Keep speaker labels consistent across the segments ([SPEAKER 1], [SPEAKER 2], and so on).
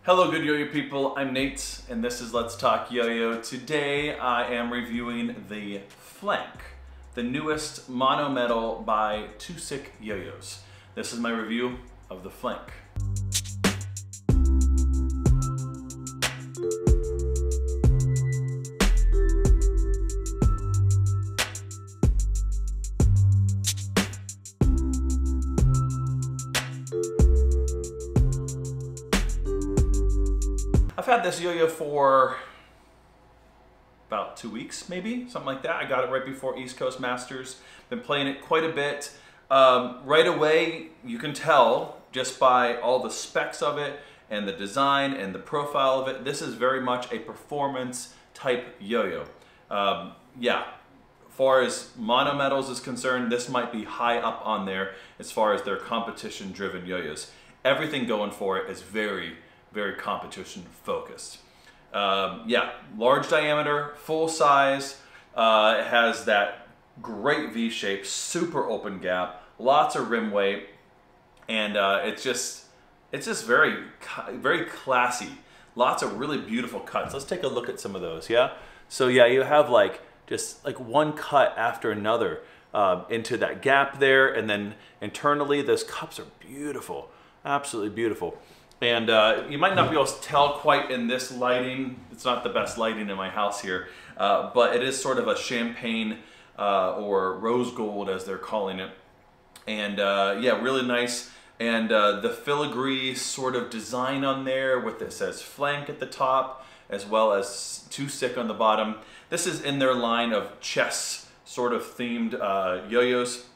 [SPEAKER 1] Hello good yo-yo people, I'm Nate and this is Let's Talk Yo-Yo. Today I am reviewing the Flank, the newest mono metal by 2Sick YoYos. This is my review of the Flank. I've had this yo-yo for about 2 weeks, maybe, something like that. I got it right before East Coast Masters. Been playing it quite a bit. Right away, you can tell just by all the specs of it and the design and the profile of it, this is very much a performance type yo-yo. Yeah, as far as mono metals is concerned, this might be high up on there as far as their competition driven yo-yos. Everything going for it is very competition focused. Yeah, large diameter, full size, it has that great V shape, super open gap, lots of rim weight, and it's just very classy. Lots of really beautiful cuts. Let's take a look at some of those, yeah? So yeah, you have just one cut after another into that gap there, and then internally those cups are beautiful, absolutely beautiful. And you might not be able to tell quite in this lighting. It's not the best lighting in my house here, but it is sort of a champagne or rose gold as they're calling it. And yeah, really nice. And the filigree sort of design on there with it says Flank at the top as well as 2Sick on the bottom. This is in their line of chess sort of themed yo-yos.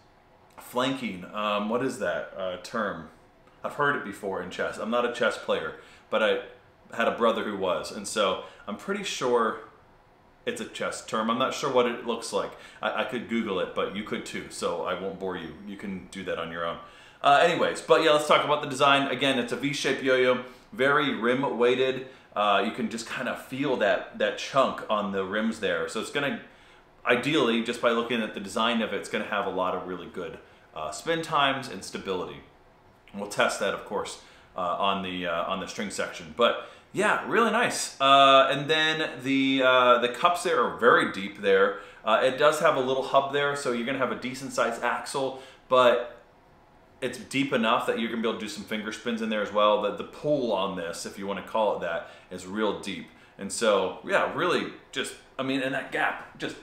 [SPEAKER 1] Flanking, what is that term? I've heard it before in chess. I'm not a chess player, but I had a brother who was, and so I'm pretty sure it's a chess term. I'm not sure what it looks like. I could Google it, but you could too, so I won't bore you. You can do that on your own. Anyways, but yeah, let's talk about the design. Again, it's a V-shaped yo-yo, very rim weighted. You can just kind of feel that chunk on the rims there. So it's gonna, ideally, just by looking at the design of it, it's gonna have a lot of really good spin times and stability. We'll test that, of course, on the string section. But yeah, really nice. And then the cups there are very deep there. It does have a little hub there, so you're gonna have a decent sized axle, but it's deep enough that you're gonna be able to do some finger spins in there as well. The pull on this, if you want to call it that, is real deep. And so yeah, really just, I mean, and that gap just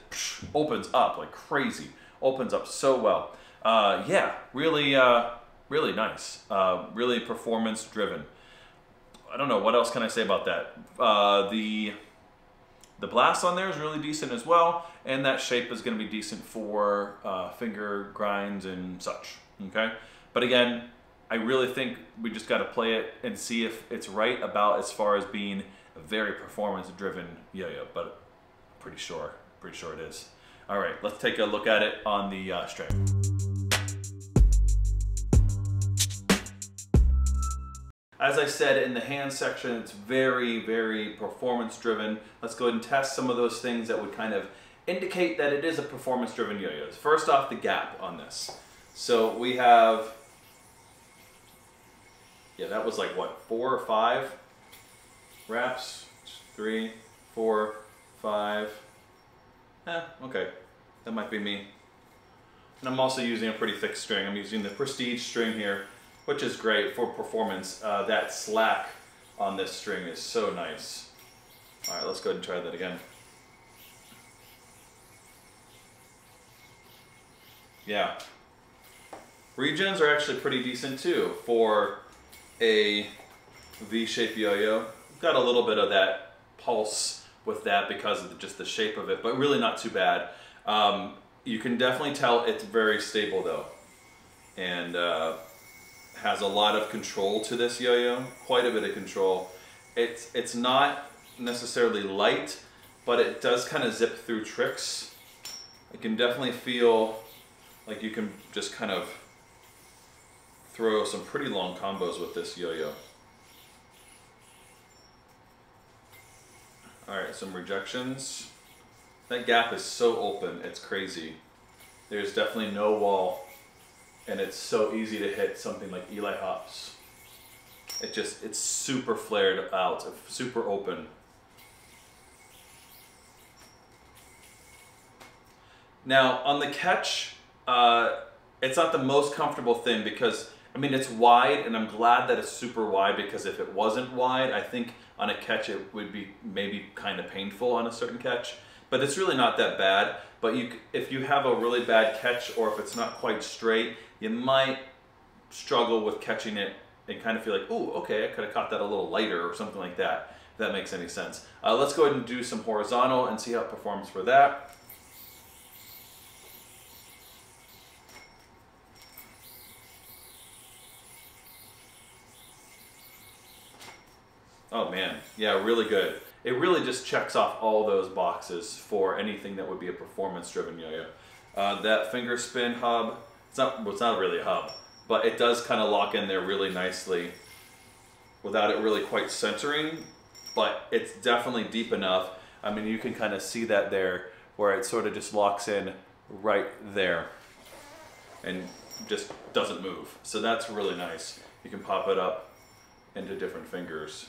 [SPEAKER 1] opens up like crazy. Opens up so well. Yeah, really nice, really performance driven. I don't know, what else can I say about that? The blast on there is really decent as well, and that shape is gonna be decent for finger grinds and such, okay? But again, I really think we just gotta play it and see if it's right about as far as being a very performance driven yo-yo, but pretty sure it is. All right, let's take a look at it on the string. As I said, in the hand section, it's very performance driven. Let's go ahead and test some of those things that would kind of indicate that it is a performance driven yo-yo. First off, the gap on this. So we have, yeah, that was like what, 4 or 5 wraps? 3, 4, 5. Okay, that might be me. And I'm also using a pretty thick string. I'm using the Prestige string here, which is great for performance. That slack on this string is so nice. All right, let's go ahead and try that again. Yeah. Regens are actually pretty decent too for a V-shaped yo-yo. Got a little bit of that pulse with that because of just the shape of it, but really not too bad. You can definitely tell it's very stable though. And has a lot of control to this yo-yo, quite a bit of control. It's not necessarily light, but it does kind of zip through tricks. I can definitely feel like you can just kind of throw some pretty long combos with this yo-yo. All right, some rejections. That gap is so open, it's crazy. There's definitely no wall, and it's so easy to hit something like Eli Hops. It's super flared out, super open. Now on the catch, it's not the most comfortable thing because, I mean, it's wide, and I'm glad that it's super wide, because if it wasn't wide, I think on a catch it would be maybe kind of painful on a certain catch. But it's really not that bad. But if you have a really bad catch, or if it's not quite straight, you might struggle with catching it and kind of feel like, ooh, okay, I could have caught that a little lighter or something like that, if that makes any sense. Let's go ahead and do some horizontal and see how it performs for that. Oh man, yeah, really good. It really just checks off all those boxes for anything that would be a performance-driven yo-yo. That finger spin hub, it's not really a hub, but it does kind of lock in there really nicely without it really quite centering, but it's definitely deep enough. I mean, you can kind of see that there, where it sort of just locks in right there and just doesn't move. So that's really nice. You can pop it up into different fingers.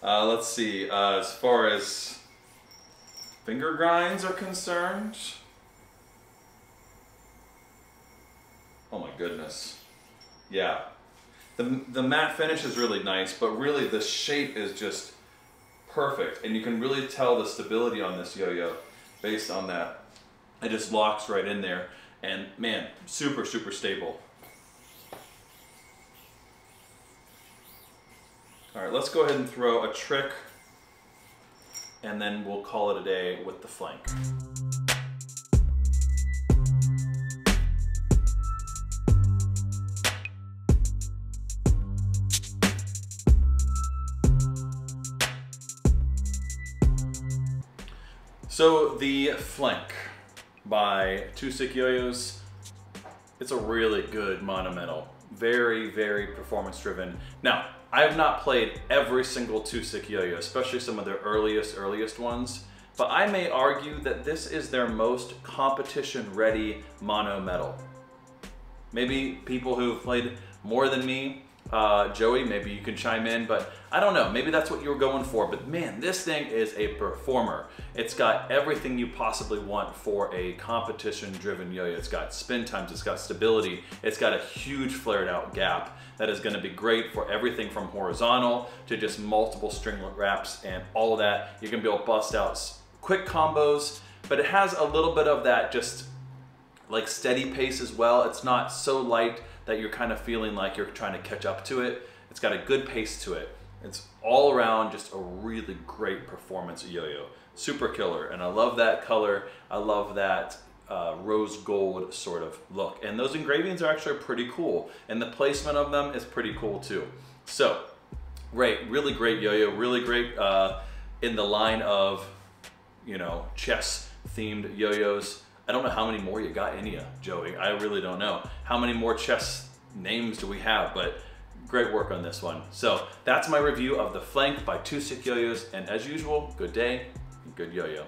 [SPEAKER 1] Let's see, as far as finger grinds are concerned, oh my goodness, yeah. The matte finish is really nice, but really the shape is just perfect, and you can really tell the stability on this yo-yo based on that. It just locks right in there, and man, super, super stable. All right, let's go ahead and throw a trick, and then we'll call it a day with the flank. So the flank by 2Sick YoYos, it's a really good monumental. Very, very performance driven. Now, I have not played every single 2Sick YoYo, especially some of their earliest ones, but I may argue that this is their most competition ready mono metal. Maybe people who've played more than me, Joey, maybe you can chime in, but I don't know, maybe that's what you were going for, but man, this thing is a performer. It's got everything you possibly want for a competition-driven yo-yo. It's got spin times, it's got stability, it's got a huge flared out gap that is gonna be great for everything from horizontal to just multiple stringlet wraps and all of that. You're gonna be able to bust out quick combos, but it has a little bit of that just like steady pace as well. It's not so light that you're kind of feeling like you're trying to catch up to it. It's got a good pace to it. It's all around just a really great performance yo-yo. Super killer, and I love that color. I love that rose gold sort of look. And those engravings are actually pretty cool. And the placement of them is pretty cool too. So, great, really great yo-yo, really great in the line of, you know, chess themed yo-yos. I don't know how many more you got in you, Joey. I really don't know. How many more chess names do we have? But great work on this one. So that's my review of the flank by 2Sick YoYos. And as usual, good day and good yo-yo.